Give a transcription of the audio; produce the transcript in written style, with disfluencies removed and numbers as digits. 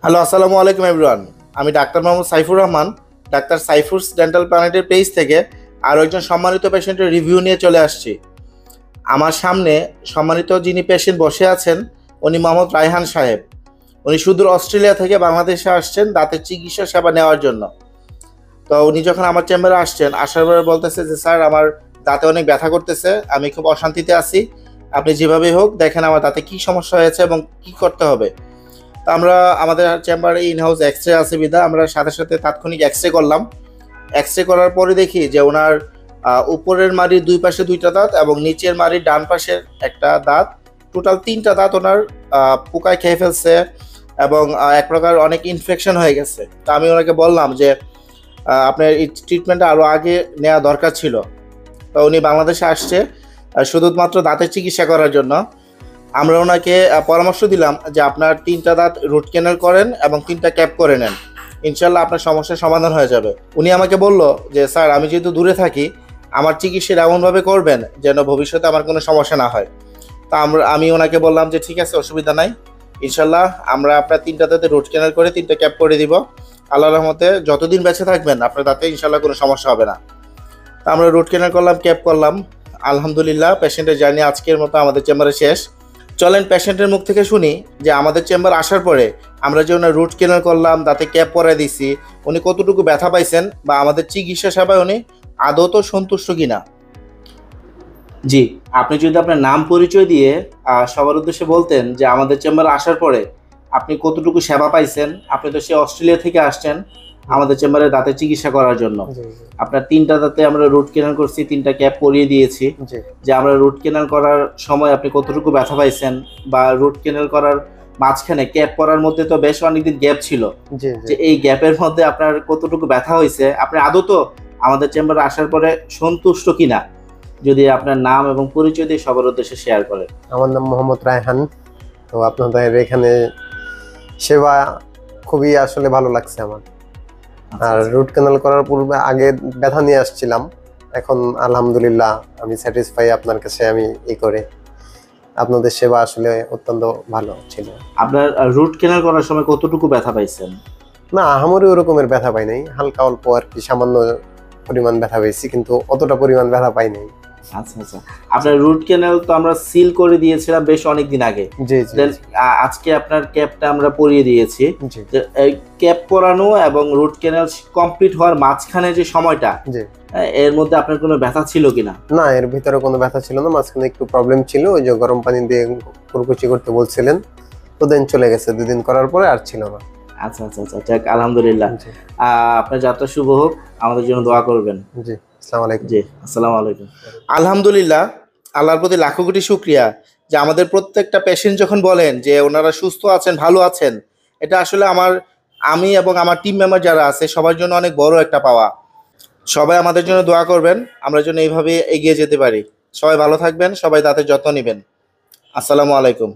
Hello, আসসালামু আলাইকুম everyone. আমি doctor Mohammad Saifur Rahman, doctor সাইফুরস dental প্ল্যানেটের page থেকে আরও একজন সম্মানিত পেশেন্টের রিভিউ নিয়ে চলে আসছি। আমার সামনে সম্মানিত যিনি পেশেন্ট বসে আছেন, উনি মোহাম্মদ রায়হান সাহেব। উনি সুদূর অস্ট্রেলিয়া থেকে বাংলাদেশে আসছেন দাঁতের চিকিৎসা সেবা নেওয়ার জন্য। তো উনি যখন আমার চেম্বারে আসছেন, আসার পরে বলতেছে যে স্যার, আমার দাঁতে অনেক ব্যথা করতেছে, আমি খুব অশান্তিতে আছি, আপনি যেভাবেই হোক দেখেন আমার দাঁতে কী সমস্যা হয়েছে এবং কী করতে হবে। তো আমরা আমাদের চেম্বারে ইন হাউস এক্স রে আছে বিধা আমরা সাথে সাথে তাৎক্ষণিক এক্স রে করলাম। এক্স রে করার পরে দেখি যে ওনার উপরের মাড়ির দুই পাশে দুইটা দাঁত এবং নিচের মাড়ির ডান পাশের একটা দাঁত, টোটাল তিনটা দাঁত ওনার পোকায় খেয়ে ফেলছে এবং এক প্রকার অনেক ইনফেকশন হয়ে গেছে। তো আমি ওনাকে বললাম যে আপনার এই ট্রিটমেন্টটা আরও আগে নেওয়া দরকার ছিল। তো উনি বাংলাদেশে আসছে শুধুমাত্র দাঁতের চিকিৎসা করার জন্য। আমরা ওনাকে পরামর্শ দিলাম যে আপনার তিনটা দাঁত রুট ক্যানেল করেন এবং তিনটা ক্যাপ করে নেন, ইনশাল্লাহ আপনার সমস্যার সমাধান হয়ে যাবে। উনি আমাকে বলল যে স্যার, আমি যেহেতু দূরে থাকি, আমার চিকিৎসা এমনভাবে করবেন যেন ভবিষ্যতে আমার কোনো সমস্যা না হয়। তা আমি ওনাকে বললাম যে ঠিক আছে, অসুবিধা নাই, ইনশাল্লাহ আমরা আপনার তিনটা দাঁতে রুট ক্যানেল করে তিনটা ক্যাপ করে দিব। আল্লাহর রহমতে যতদিন বেঁচে থাকবেন আপনার দাঁতে ইনশাল্লাহ কোনো সমস্যা হবে না। তা আমরা রুট ক্যানেল করলাম, ক্যাপ করলাম। আলহামদুলিল্লাহ, পেশেন্টের জার্নি আজকের মতো আমাদের চেম্বারে শেষ। চলেন পেশেন্টের মুখ থেকে শুনি যে আমাদের চেম্বার আসার পরে আমরা যে ওনার রুট ক্যানেল করলাম, দাঁতে ক্যাপ পরাই দিছি, উনি কতটুকু ব্যথা পাইছেন বা আমাদের চিকিৎসা সেবায় উনি আদৌ তো সন্তুষ্ট কিনা। জি, আপনি যদি আপনার নাম পরিচয় দিয়ে সবার উদ্দেশ্যে বলতেন যে আমাদের চেম্বারে আসার পরে আপনি কতটুকু সেবা পাইছেন। আপনি তো সে অস্ট্রেলিয়া থেকে আসছেন আমাদের চেম্বারে দাঁতের চিকিৎসা করার জন্য। আপনার তিনটা দাঁতে আমরা রুট ক্যানাল করছি, তিনটা ক্যাপ পরিয়ে দিয়েছি। যে আমরা রুট ক্যানাল করার সময় আপনি কতটুকু ব্যথা পাইছেন বা রুট ক্যানাল করার মাঝখানে ক্যাপ পরার মধ্যে তো বেশ অনেকদিন গ্যাপ ছিল, যে এই গ্যাপের মধ্যে আপনার কতটুকু ব্যথা হয়েছে, আপনি আদৌ তো আমাদের চেম্বারে আসার পরে সন্তুষ্ট কিনা, যদি আপনার নাম এবং পরিচয় দিয়ে সবার উদ্দেশ্যে শেয়ার করেন। আমার নাম মোহাম্মদ রায়হান। তো আপনাদের এখানে সেবা খুবই আসলে ভালো লাগছে আমার। আর রুট ক্যানাল করার পূর্বে আগে ব্যথা নিয়ে আসছিলাম, এখন আলহামদুলিল্লাহ আমি স্যাটিসফাই আপনার কাছে। আমি করে আপনাদের সেবা আসলে অত্যন্ত ভালো ছিল। আপনার রুট ক্যানাল করার সময় কতটুকু ব্যথা পাইছেন? না, আমারও ওরকমের ব্যথা পাই নাই, হালকা অল্প আর কি, সামান্য পরিমাণ ব্যথা পেয়েছি, কিন্তু অতটা পরিমাণ ব্যথা পাই নাই। আচ্ছা আচ্ছা, আপনার রুট ক্যানাল তো আমরা সিল করে দিয়েছিলাম বেশ অনেকদিন আগে। জি জি। আজকে আপনার ক্যাপটা আমরা পরিয়ে দিয়েছি। এই ক্যাপ পরানো এবং রুট ক্যানাল কমপ্লিট হওয়ার মাঝখানে যে সময়টা, এর মধ্যে আপনার কোনো ব্যথা ছিল কিনা? না, এর ভিতরে কোনো ব্যথা ছিল না, মাঝখানে একটু প্রবলেম ছিল, ওই যে গরম পানি দিয়ে কুরকুচি করতে বলছিলেন, তো দেন চলে গেছে, 2 দিন করার পরে আর ছিল না। আচ্ছা আচ্ছা আচ্ছা, যাক আলহামদুলিল্লাহ। আপনার যাত্রা শুভ হোক, আমাদের জন্য দোয়া করবেন। জি, আসসালামু আলাইকুম। জি, আসসালামু আলাইকুম। আলহামদুলিল্লাহ, আল্লাহর প্রতি লাখো কোটি শুকরিয়া যে আমাদের প্রত্যেকটা পেশেন্ট যখন বলেন যে ওনারা সুস্থ আছেন, ভালো আছেন, এটা আসলে আমি এবং আমার টিম মেম্বার যারা আছে সবার জন্য অনেক বড় একটা পাওয়া। সবাই আমাদের জন্য দোয়া করবেন, আমরা যেন এইভাবে এগিয়ে যেতে পারি। সবাই ভালো থাকবেন, সবাই দাঁতের যত্ন নেবেন। আসসালামু আলাইকুম।